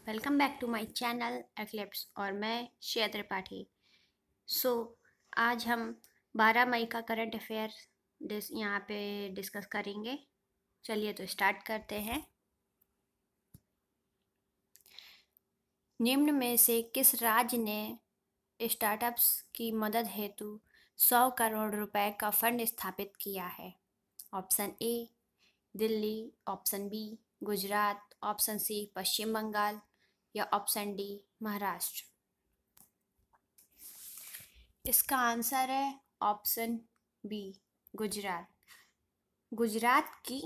Welcome back to my channel eclipse और मैं श्रेया त्रिपाठी। आज हम 12 मई का करंट अफेयर यहाँ पे डिस्कस करेंगे। चलिए तो स्टार्ट करते हैं। निम्न में से किस राज्य ने स्टार्टअप्स की मदद हेतु 100 करोड़ रुपए का फंड स्थापित किया है? Option A Delhi, option B Gujarat, option C Paschim Bangal या ऑप्शन डी महाराष्ट्र। इसका आंसर है ऑप्शन बी गुजरात। गुजरात की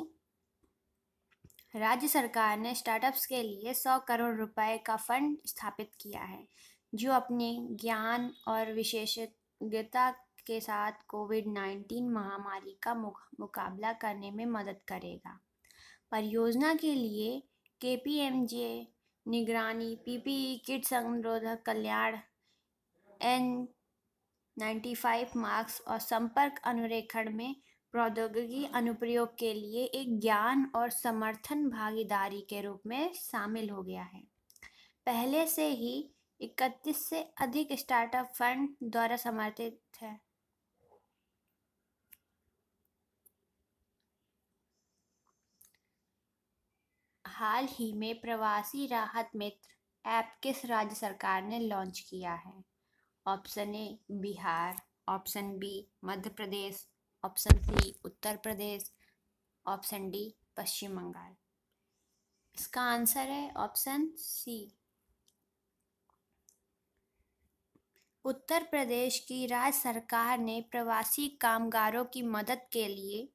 राज्य सरकार ने स्टार्टअप्स के लिए 100 करोड़ रुपए का फंड स्थापित किया है, जो अपने ज्ञान और विशेषज्ञता के साथ कोविड-19 महामारी का मुकाबला करने में मदद करेगा। परियोजना के लिए केपीएमजे निगरानी, पीपीई किट, संरोधक कल्याण, N95 मार्क्स और संपर्क अनुरेखण में प्रौद्योगिकी अनुप्रयोग के लिए एक ज्ञान और समर्थन भागीदारी के रूप में शामिल हो गया है। पहले से ही 31 से अधिक स्टार्टअप फंड द्वारा समर्थित है। हाल ही में प्रवासी राहत मित्र ऐप किस राज्य सरकार ने लॉन्च किया है? Option A Bihar, option B Madhya Pradesh, option C Uttar Pradesh, option D Paschim Bangal. इसका आंसर है ऑप्शन सी। उत्तर प्रदेश की राज्य सरकार ने प्रवासी कामगारों की मदद के लिए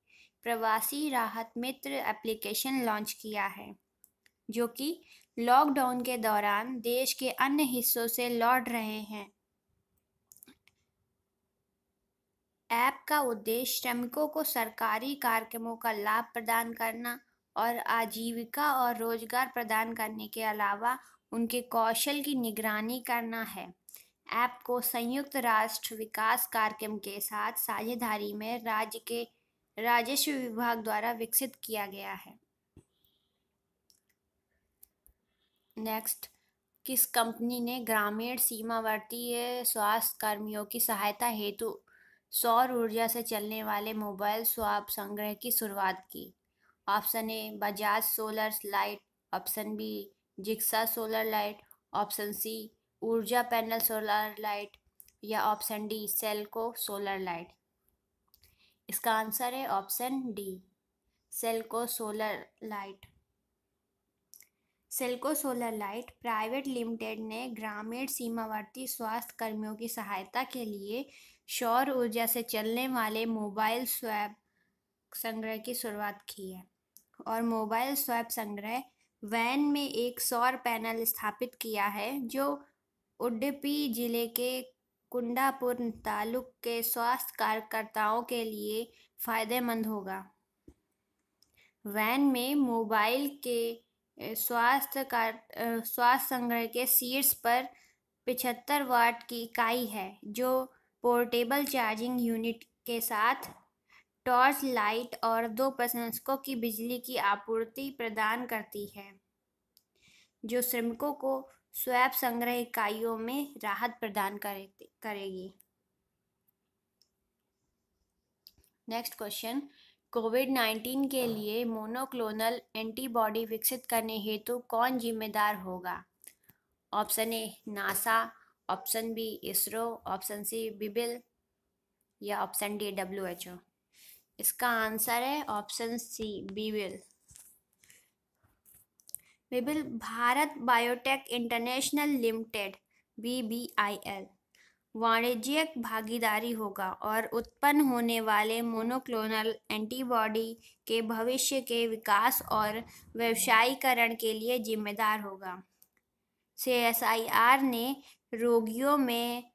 प्रवासी राहत मित्र एप्लीकेशन लॉन्च किया है, जो कि लॉकडाउन के दौरान देश के अन्य हिस्सों से लौट रहे हैं। ऐप का उद्देश्य श्रमिकों को सरकारी कार्यक्रमों का लाभ प्रदान करना और आजीविका और रोजगार प्रदान करने के अलावा उनके कौशल की निगरानी करना है। ऐप को संयुक्त राष्ट्र विकास कार्यक्रम के साथ साझेदारी में राज्य के राजस्व विभाग द्वारा विकसित किया गया है। नेक्स्ट, किस कंपनी ने ग्रामीण सीमावर्ती स्वास्थ्य कर्मियों की सहायता हेतु सौर ऊर्जा से चलने वाले मोबाइल स्वाप संग्रह की शुरुआत की? Option A Bajaj solar light, option B जिक्सा solar light, option C Urja panel solar light या option D Selco solar light. इसका आंसर है option D Selco solar light. Selco solar light private limited ने ग्रामीण सीमावर्ती स्वास्थ्य कर्मियों की सहायता के लिए सौर ऊर्जा से चलने वाले मोबाइल स्वैप संग्रह की शुरुआत की है और मोबाइल स्वैप संग्रह वैन में एक सौर पैनल स्थापित किया है, जो उडुपी जिले के कुंडापुर तालुक के स्वास्थ्य कार्यकर्ताओं के लिए फायदेमंद होगा। वैन में मोबाइल के स्वास्थ्य संग्रह के शीर्ष पर 75 वाट की इकाई है, जो पोर्टेबल चार्जिंग यूनिट के साथ टॉर्च लाइट और 2 प्रशंसकों की बिजली की आपूर्ति प्रदान करती है, जो श्रमिकों को स्वैप संग्रह इकाइयों में राहत प्रदान करेगी। नेक्स्ट क्वेश्चन, कोविड-19 के लिए मोनोक्लोनल एंटीबॉडी विकसित करने हेतु कौन जिम्मेदार होगा? Option A NASA, option B ISRO, option C BBIL या ऑप्शन डी WHO। इसका आंसर है option C BBIL. BBIL Bharat Biotech International Limited BBIL वाणिज्यिक भागीदारी होगा और उत्पन्न होने वाले मोनोक्लोनल एंटीबॉडी के भविष्य के विकास और व्यवसायीकरण के लिए जिम्मेदार होगा। CSIR ने रोगियों में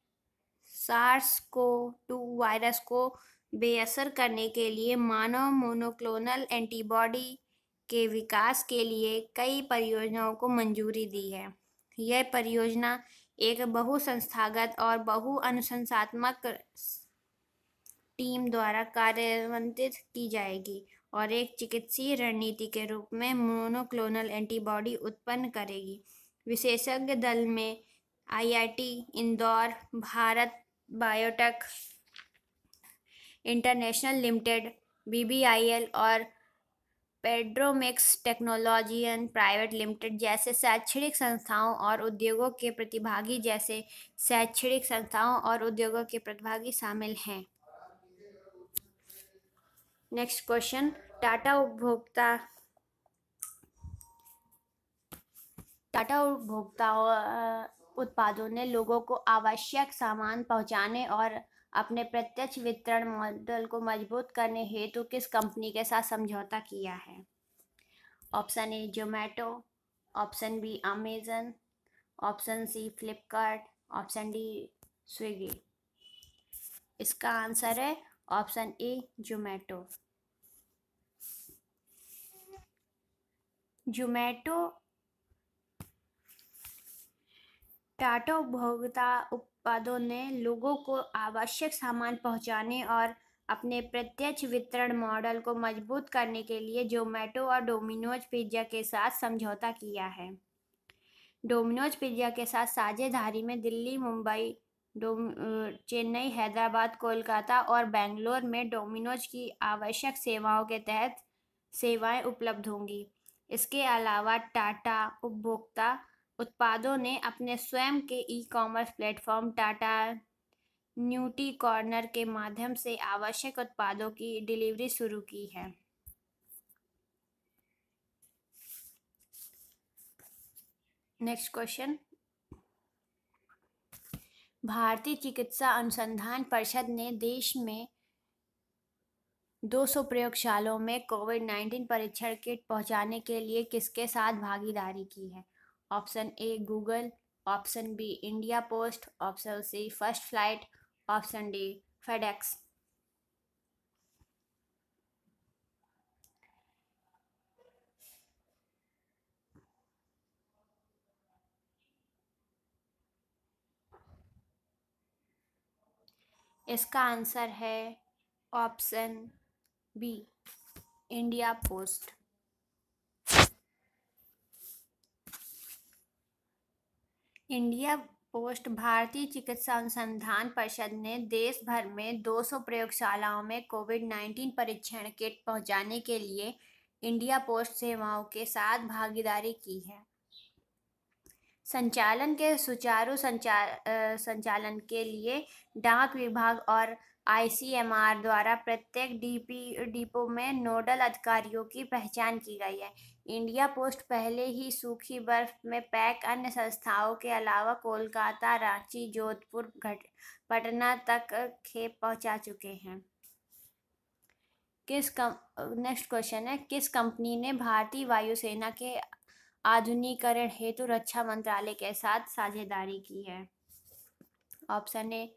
SARS-CoV-2 वायरस को बेअसर करने के लिए मानव मोनोक्लोनल एंटीबॉडी के विकास के लिए कई परियोजनाओं को मंजूरी दी है। यह परियोजना एक बहुसंस्थागत और बहुअनुशंसात्मक टीम द्वारा कार्यान्वित की जाएगी और एक चिकित्सीय रणनीति के रूप में मोनोक्लोनल एंटीबॉडी उत्पन्न करेगी। विशेषज्ञ दल में IIT Indore, Bharat Biotech International Limited BBIL और पेड्रोमिक्स टेक्नोलॉजियन प्राइवेट लिमिटेड जैसे शैक्षणिक संस्थाओं और उद्योगों के प्रतिभागी शामिल हैं। नेक्स्ट क्वेश्चन, टाटा उपभोक्ता उत्पादों ने लोगों को आवश्यक सामान पहुंचाने और अपने प्रत्यक्ष वितरण मॉडल को मजबूत करने हेतु किस कंपनी के साथ समझौता किया है? Option A Zomato, option B Amazon, option C Flipkart, option D Swiggy. इसका आंसर है ऑप्शन ए जोमेटो। टाटा उपभोक्ता उत्पादों ने लोगों को आवश्यक सामान पहुंचाने और अपने प्रत्यक्ष वितरण मॉडल को मजबूत करने के लिए जोमेटो और डोमिनोज पिज्जा के साथ समझौता किया है। डोमिनोज पिज्जा के साथ साझेदारी में दिल्ली, मुंबई, चेन्नई, हैदराबाद, कोलकाता और बेंगलोर में डोमिनोज की आवश्यक सेवाओं के तहत सेवाएं उपलब्ध होंगी। इसके अलावा टाटा उपभोक्ता उत्पादों ने अपने स्वयं के ई-कॉमर्स प्लेटफॉर्म टाटा न्यूटी कॉर्नर के माध्यम से आवश्यक उत्पादों की डिलीवरी शुरू की है। नेक्स्ट क्वेश्चन, भारतीय चिकित्सा अनुसंधान परिषद ने देश में 200 प्रयोगशालाओं में कोविड-19 परीक्षण किट पहुंचाने के लिए किसके साथ भागीदारी की है? Option A Google, option B India post, option C first flight, option D FedEx. इसका आंसर है option B India post. India post भारतीय चिकित्सा अनुसंधान परिषद ने देश भर में 200 प्रयोगशालाओं में कोविड-19 परीक्षण किट पहुंचाने के लिए इंडिया पोस्ट सेवाओं के साथ भागीदारी की है। संचालन के सुचारू संचालन के लिए डाक विभाग और ICMR द्वारा प्रत्येक डिपो में नोडल अधिकारियों की पहचान की गई है। इंडिया पोस्ट पहले ही सूखी बर्फ में पैक अन्य संस्थाओं के अलावा कोलकाता, रांची, जोधपुर, पटना तक खेप पहुंचा चुके हैं। नेक्स्ट क्वेश्चन है, किस कंपनी ने भारतीय वायुसेना के आधुनिकीकरण हेतु रक्षा मंत्रालय के साथ साझेदारी की है? Option A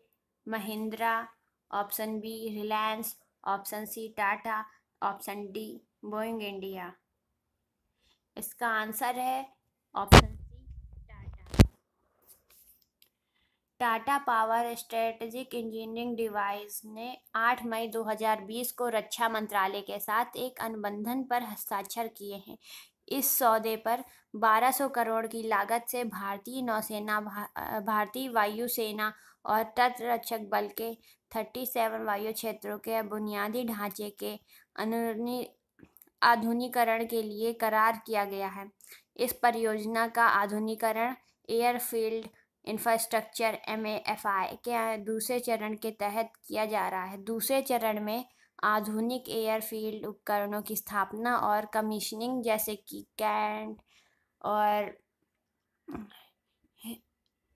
Mahindra, option B Reliance, option C Tata, option D Boeing India. इसका आंसर है option C Tata. Tata power strategic engineering device ने 8 मई 2020 को रक्षा मंत्रालय के साथ एक अनुबंध पर हस्ताक्षर किए हैं। इस सौदे पर 1200 करोड़ की लागत से भारतीय नौसेना, भारतीय वायुसेना और तटरक्षक बल के 37 वायु क्षेत्रों के बुनियादी ढांचे के आधुनिकीकरण के लिए करार किया गया है। इस परियोजना का आधुनिकीकरण एयरफील्ड इंफ्रास्ट्रक्चर MAFI के दूसरे चरण के तहत किया जा रहा है। दूसरे चरण में आधुनिक एयरफील्ड उपकरणों की स्थापना और कमीशनिंग जैसे कि कैंट और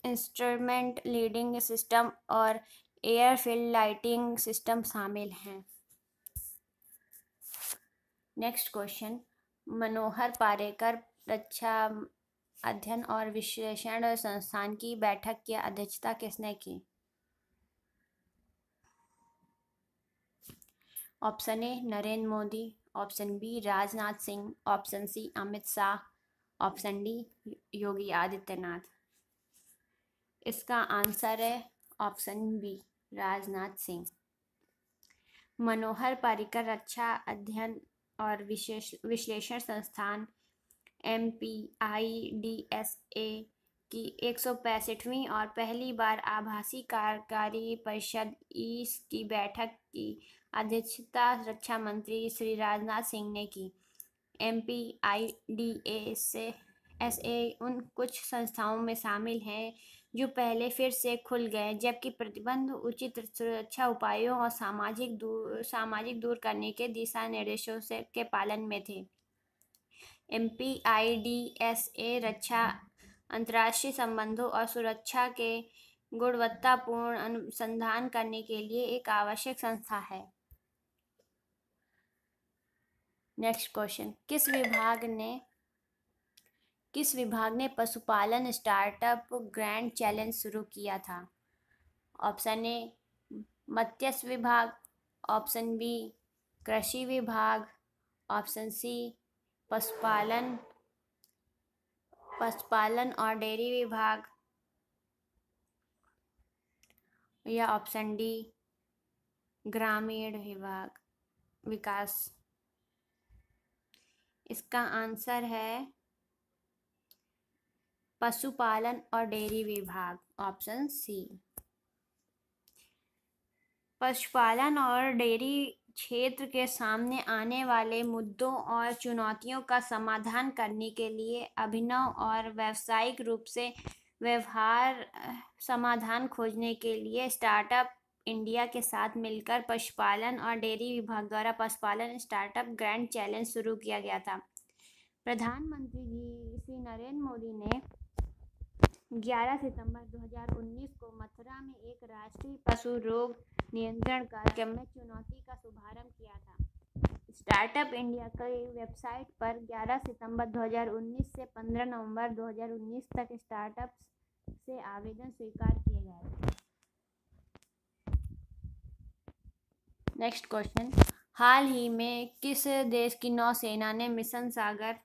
इंस्ट्रूमेंट लीडिंग सिस्टम और एयरफील्ड लाइटिंग सिस्टम शामिल हैं। नेक्स्ट क्वेश्चन, मनोहर पारेकर रक्षा अध्ययन और विश्लेषण संस्थान की बैठक की अध्यक्षता किसने की? Option A Narendra Modi, option B Rajnath Singh, option C Amit Shah, option D Yogi Adityanath. इसका आंसर है ऑप्शन बी राजनाथ सिंह। मनोहर पारिकर रक्षा अध्ययन और विश्लेषण संस्थान MPIDSA की 165वीं और पहली बार आभासी कार्यकारी परिषद ईस की बैठक की अध्यक्षता रक्षा मंत्री श्री राजनाथ सिंह ने की। MPIDSA उन कुछ संस्थाओं में शामिल हैं जो पहले फिर से खुल गए, जबकि प्रतिबंध उचित सुरक्षा उपायों और सामाजिक दूर करने के दिशा निर्देशों के पालन में थे। MPIDSA रक्षा, अंतर्राष्ट्रीय संबंधों और सुरक्षा के गुणवत्तापूर्ण अनुसंधान करने के लिए एक आवश्यक संस्था है। नेक्स्ट क्वेश्चन, किस विभाग ने पशुपालन स्टार्टअप ग्रैंड चैलेंज शुरू किया था? ऑप्शन ए मत्स्य विभाग, ऑप्शन बी कृषि विभाग, ऑप्शन सी पशुपालन और डेयरी विभाग, या ऑप्शन डी ग्रामीण विकास। इसका आंसर है पशुपालन और डेयरी विभाग, ऑप्शन सी। पशुपालन और डेयरी क्षेत्र के सामने आने वाले मुद्दों और चुनौतियों का समाधान करने के लिए अभिनव और व्यावसायिक रूप से व्यवहार समाधान खोजने के लिए स्टार्टअप इंडिया के साथ मिलकर पशुपालन और डेयरी विभाग द्वारा पशुपालन स्टार्टअप ग्रैंड चैलेंज शुरू किया गया था। प्रधानमंत्री जी श्री नरेंद्र मोदी ने 11 सितंबर 2019 को मथुरा में एक राष्ट्रीय पशु रोग नियंत्रण कार्यक्रम में चुनौती का शुभारंभ किया था। स्टार्टअप इंडिया की वेबसाइट पर 11 सितंबर 2019 से 15 नवंबर 2019 तक स्टार्टअप्स से आवेदन स्वीकार किए गए। नेक्स्ट क्वेश्चन, हाल ही में किस देश की नौसेना ने मिशन सागर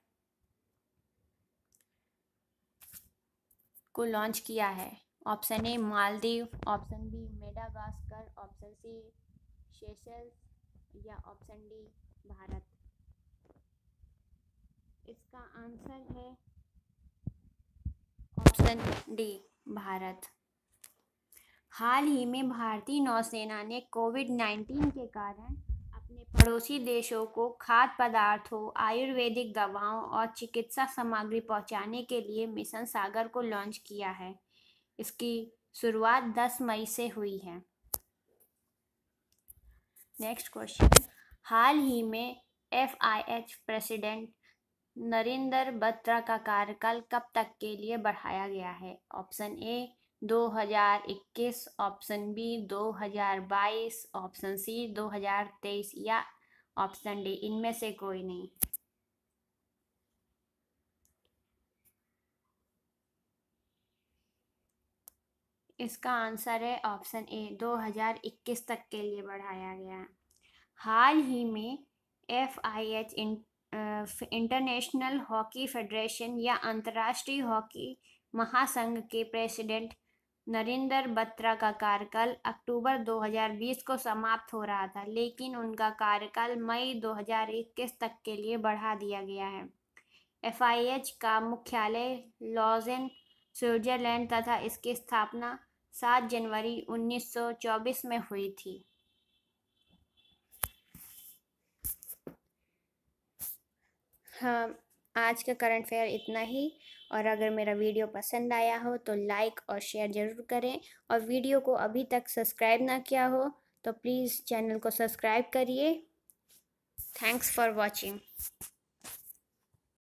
को लॉन्च किया है? Option A Maldives, option B Madagascar, option C Seychelles, या ऑप्शन डी भारत। इसका आंसर है ऑप्शन डी भारत। हाल ही में भारतीय नौसेना ने कोविड-19 के कारण अपने पड़ोसी देशों को खाद्य पदार्थों, आयुर्वेदिक दवाओं और चिकित्सा सामग्री पहुंचाने के लिए मिशन सागर को लॉन्च किया है। इसकी शुरुआत 10 मई से हुई है। नेक्स्ट क्वेश्चन, हाल ही में FIH प्रेसिडेंट नरेंद्र बत्रा का कार्यकाल कब तक के लिए बढ़ाया गया है? Option A 2021, option B 2022, option C 2023, या ऑप्शन डी इनमें से कोई नहीं। इसका आंसर है ऑप्शन ए 2021 तक के लिए बढ़ाया गया। हाल ही में FIH इंटरनेशनल हॉकी फेडरेशन या अंतर्राष्ट्रीय हॉकी महासंघ के प्रेसिडेंट नरेंद्र बत्रा का कार्यकाल अक्टूबर 2020 को समाप्त हो रहा था, लेकिन उनका कार्यकाल मई 2021 तक के लिए बढ़ा दिया गया है। FIH का मुख्यालय लॉजेन, स्विट्जरलैंड तथा इसकी स्थापना 7 जनवरी 1924 में हुई थी। हाँ, आज का करंट अफेयर इतना ही। और अगर मेरा वीडियो पसंद आया हो तो लाइक और शेयर ज़रूर करें, और वीडियो को अभी तक सब्सक्राइब ना किया हो तो प्लीज़ चैनल को सब्सक्राइब करिए। Thanks for watching.